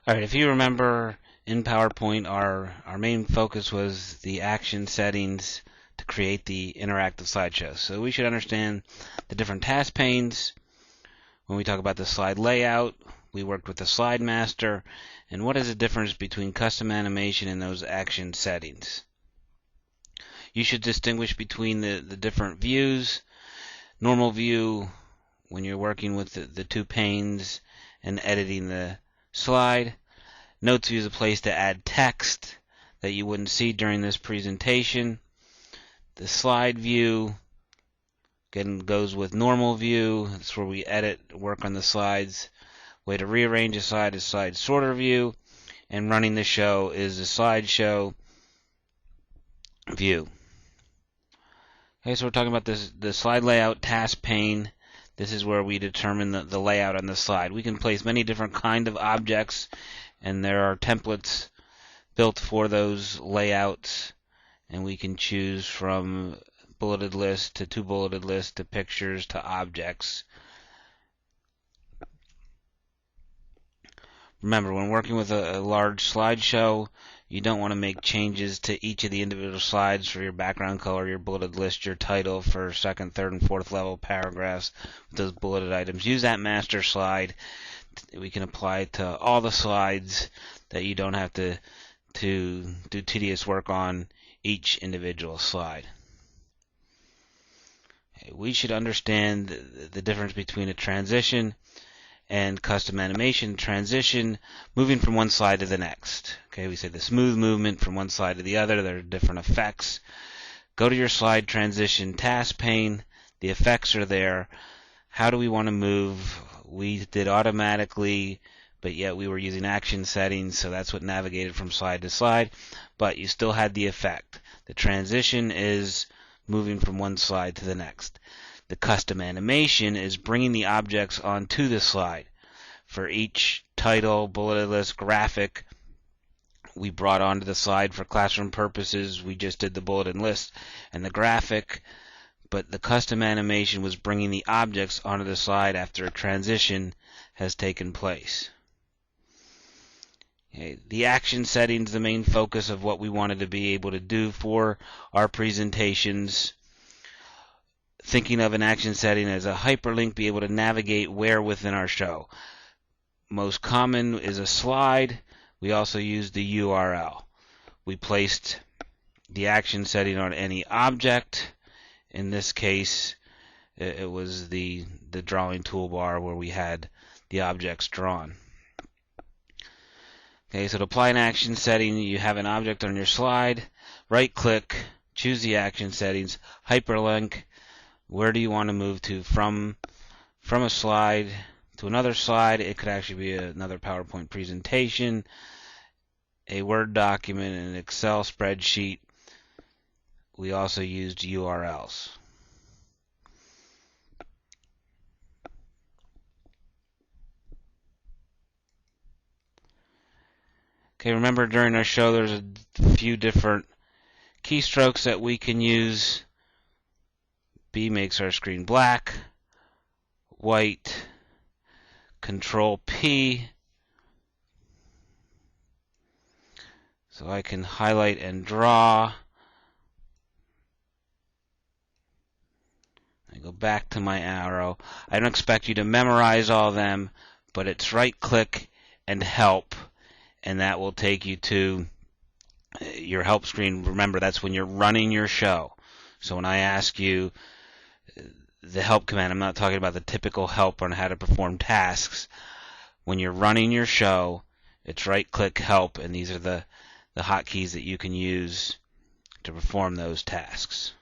Alright, if you remember in PowerPoint, our main focus was the action settings to create the interactive slideshow. So we should understand the different task panes. When we talk about the slide layout, we worked with the slide master, and what is the difference between custom animation and those action settings. You should distinguish between the different views. Normal view, when you're working with the two panes and editing the slide. Notes view is a place to add text that you wouldn't see during this presentation. The slide view again goes with normal view. That's where we edit, work on the slides. Way to rearrange a slide is slide sorter view, and running the show is the slideshow view. Okay, so we're talking about the slide layout task pane. This is where we determine the layout on the slide. We can place many different kind of objects, and there are templates built for those layouts, and we can choose from bulleted list to two bulleted list to pictures to objects. Remember, when working with a large slideshow, you don't want to make changes to each of the individual slides for your background color, your bulleted list, your title for second, third, and fourth level paragraphs with those bulleted items. Use that master slide. We can apply it to all the slides that you don't have to do tedious work on each individual slide. We should understand the difference between a transition and custom animation. Transition, moving from one slide to the next. Okay, we say the smooth movement from one slide to the other. There are different effects. Go to your slide transition task pane. The effects are there. How do we want to move? We did automatically, but yet we were using action settings, so that's what navigated from slide to slide, but you still had the effect. The transition is moving from one slide to the next. The custom animation is bringing the objects onto the slide. For each title, bulleted list, graphic, we brought onto the slide for classroom purposes. We just did the bulleted list and the graphic, but the custom animation was bringing the objects onto the slide after a transition has taken place. Okay, the action settings, the main focus of what we wanted to be able to do for our presentations. Thinking of an action setting as a hyperlink, be able to navigate where within our show. Most common is a slide. We also used the URL. We placed the action setting on any object. In this case, it was the drawing toolbar where we had the objects drawn. Okay, so to apply an action setting, you have an object on your slide. Right-click, choose the action settings, hyperlink. Where do you want to move to from a slide to another slide? It could actually be another PowerPoint presentation, a Word document, an Excel spreadsheet. We also used URLs. Okay, remember during our show there's a few different keystrokes that we can use. B makes our screen black, white, Control P. So I can highlight and draw. I go back to my arrow. I don't expect you to memorize all of them, but it's right click and help, and that will take you to your help screen. Remember, that's when you're running your show. So when I ask you the help command, I'm not talking about the typical help on how to perform tasks. When you're running your show, it's right click help, and these are the hotkeys that you can use to perform those tasks.